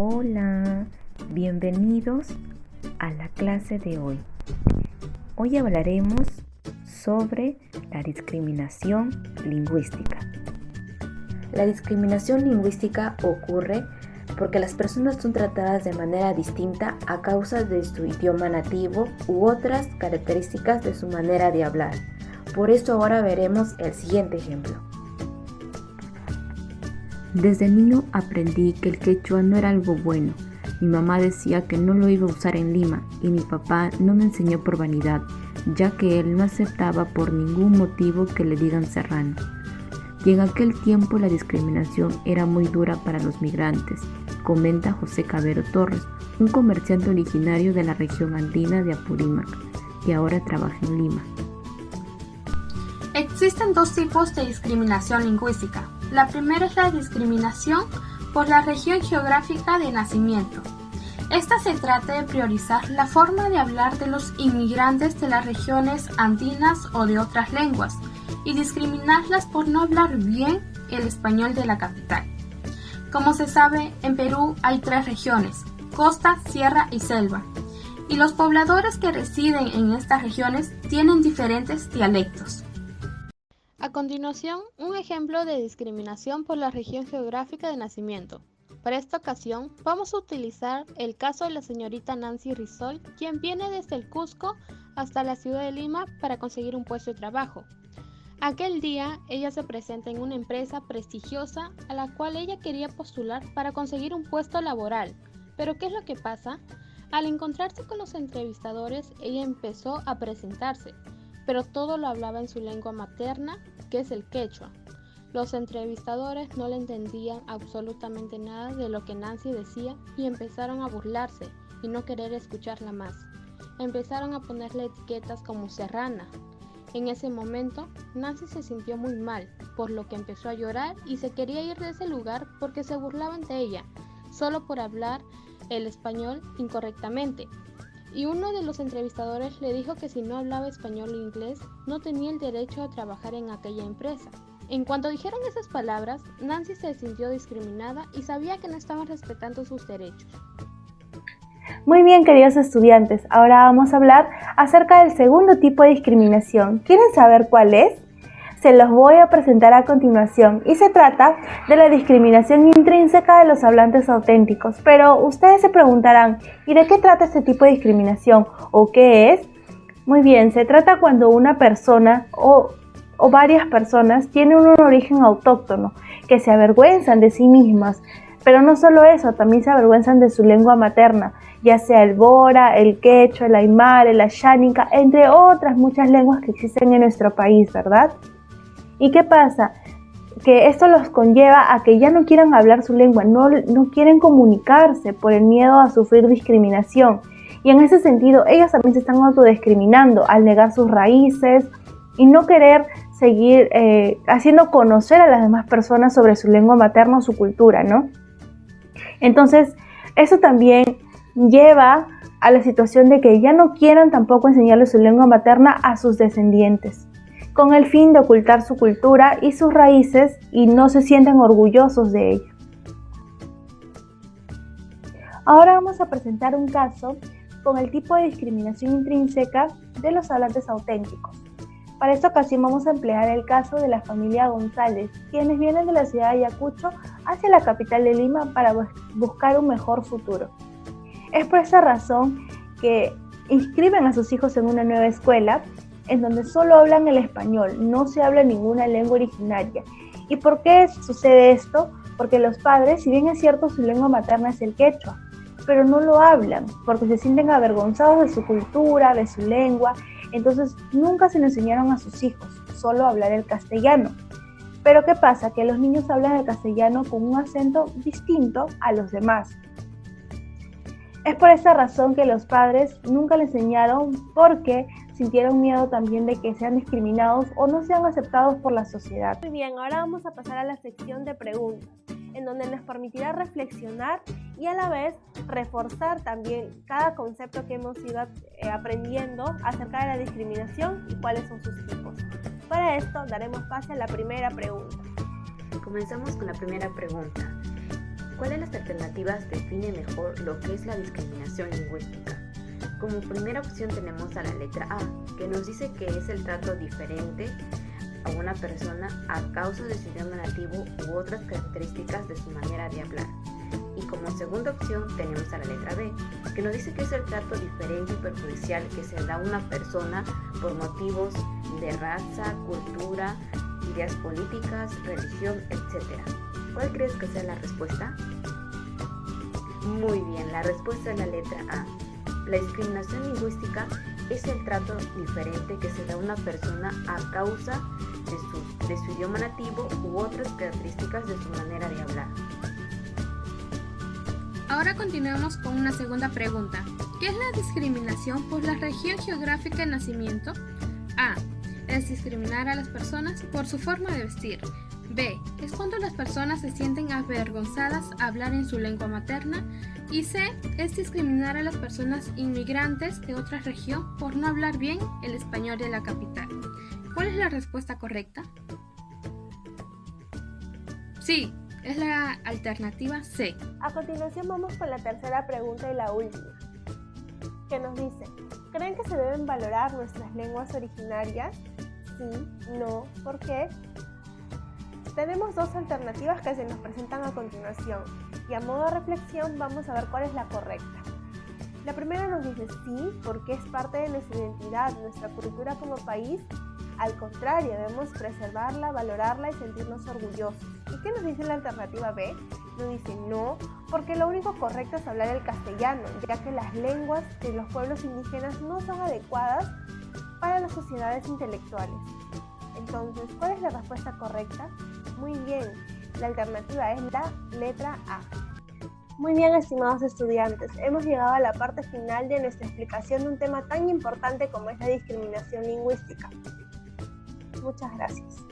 Hola, bienvenidos a la clase de hoy. Hoy hablaremos sobre la discriminación lingüística. La discriminación lingüística ocurre porque las personas son tratadas de manera distinta a causa de su idioma nativo u otras características de su manera de hablar. Por eso ahora veremos el siguiente ejemplo. Desde niño aprendí que el quechua no era algo bueno. Mi mamá decía que no lo iba a usar en Lima y mi papá no me enseñó por vanidad, ya que él no aceptaba por ningún motivo que le digan serrano. Y en aquel tiempo la discriminación era muy dura para los migrantes, comenta José Cabero Torres, un comerciante originario de la región andina de Apurímac, que ahora trabaja en Lima. Existen dos tipos de discriminación lingüística. La primera es la discriminación por la región geográfica de nacimiento. Esta se trata de priorizar la forma de hablar de los inmigrantes de las regiones andinas o de otras lenguas y discriminarlas por no hablar bien el español de la capital. Como se sabe, en Perú hay 3 regiones: costa, sierra y selva, y los pobladores que residen en estas regiones tienen diferentes dialectos. A continuación, un ejemplo de discriminación por la región geográfica de nacimiento. Para esta ocasión, vamos a utilizar el caso de la señorita Nancy Rizoy, quien viene desde el Cusco hasta la ciudad de Lima para conseguir un puesto de trabajo. Aquel día, ella se presenta en una empresa prestigiosa a la cual ella quería postular para conseguir un puesto laboral. Pero ¿qué es lo que pasa? Al encontrarse con los entrevistadores, ella empezó a presentarse, pero todo lo hablaba en su lengua materna, que es el quechua. Los entrevistadores no le entendían absolutamente nada de lo que Nancy decía y empezaron a burlarse y no querer escucharla más. Empezaron a ponerle etiquetas como serrana. En ese momento, Nancy se sintió muy mal, por lo que empezó a llorar y se quería ir de ese lugar porque se burlaban de ella, solo por hablar el español incorrectamente. Y uno de los entrevistadores le dijo que si no hablaba español o inglés, no tenía el derecho a trabajar en aquella empresa. En cuanto dijeron esas palabras, Nancy se sintió discriminada y sabía que no estaban respetando sus derechos. Muy bien, queridos estudiantes, ahora vamos a hablar acerca del segundo tipo de discriminación. ¿Quieren saber cuál es? Se los voy a presentar a continuación y se trata de la discriminación intrínseca de los hablantes auténticos. Pero ustedes se preguntarán, ¿y de qué trata este tipo de discriminación o qué es? Muy bien, se trata cuando una persona o varias personas tienen un origen autóctono, que se avergüenzan de sí mismas. Pero no solo eso, también se avergüenzan de su lengua materna, ya sea el bora, el quechua, el aymara, el ayánica, entre otras muchas lenguas que existen en nuestro país, ¿verdad? ¿Y qué pasa? Que esto los conlleva a que ya no quieran hablar su lengua, no quieren comunicarse por el miedo a sufrir discriminación. Y en ese sentido, ellos también se están autodiscriminando al negar sus raíces y no querer seguir haciendo conocer a las demás personas sobre su lengua materna o su cultura, ¿no? Entonces, eso también lleva a la situación de que ya no quieran tampoco enseñarle su lengua materna a sus descendientes, con el fin de ocultar su cultura y sus raíces y no se sienten orgullosos de ella. Ahora vamos a presentar un caso con el tipo de discriminación intrínseca de los hablantes auténticos. Para esta ocasión vamos a emplear el caso de la familia González, quienes vienen de la ciudad de Ayacucho hacia la capital de Lima para buscar un mejor futuro. Es por esa razón que inscriben a sus hijos en una nueva escuela en donde solo hablan el español, no se habla ninguna lengua originaria. ¿Y por qué sucede esto? Porque los padres, si bien es cierto su lengua materna es el quechua, pero no lo hablan porque se sienten avergonzados de su cultura, de su lengua. Entonces nunca se lo enseñaron a sus hijos, solo hablar el castellano. Pero ¿qué pasa? Que los niños hablan el castellano con un acento distinto a los demás. Es por esa razón que los padres nunca le enseñaron porque sintieron miedo también de que sean discriminados o no sean aceptados por la sociedad. Muy bien, ahora vamos a pasar a la sección de preguntas, en donde nos permitirá reflexionar y a la vez reforzar también cada concepto que hemos ido aprendiendo acerca de la discriminación y cuáles son sus tipos. Para esto daremos pase a la primera pregunta. Comenzamos con la primera pregunta. ¿Cuál de las alternativas define mejor lo que es la discriminación lingüística? Como primera opción tenemos a la letra A, que nos dice que es el trato diferente a una persona a causa de su idioma nativo u otras características de su manera de hablar. Y como segunda opción tenemos a la letra B, que nos dice que es el trato diferente y perjudicial que se da a una persona por motivos de raza, cultura, ideas políticas, religión, etc. ¿Cuál crees que sea la respuesta? Muy bien, la respuesta es la letra A. La discriminación lingüística es el trato diferente que se da a una persona a causa de su idioma nativo u otras características de su manera de hablar. Ahora continuemos con una segunda pregunta. ¿Qué es la discriminación por la región geográfica de nacimiento? A. Es discriminar a las personas por su forma de vestir. B. Es cuando las personas se sienten avergonzadas a hablar en su lengua materna. Y C. Es discriminar a las personas inmigrantes de otra región por no hablar bien el español de la capital. ¿Cuál es la respuesta correcta? Sí, es la alternativa C. A continuación vamos con la tercera pregunta y la última, que nos dice: ¿creen que se deben valorar nuestras lenguas originarias? Sí, no, ¿por qué? Tenemos dos alternativas que se nos presentan a continuación y a modo de reflexión vamos a ver cuál es la correcta. La primera nos dice sí, porque es parte de nuestra identidad, nuestra cultura como país. Al contrario, debemos preservarla, valorarla y sentirnos orgullosos. ¿Y qué nos dice la alternativa B? Nos dice no, porque lo único correcto es hablar el castellano, ya que las lenguas de los pueblos indígenas no son adecuadas para las sociedades intelectuales. Entonces, ¿cuál es la respuesta correcta? Muy bien, la alternativa es la letra A. Muy bien, estimados estudiantes, hemos llegado a la parte final de nuestra explicación de un tema tan importante como es la discriminación lingüística. Muchas gracias.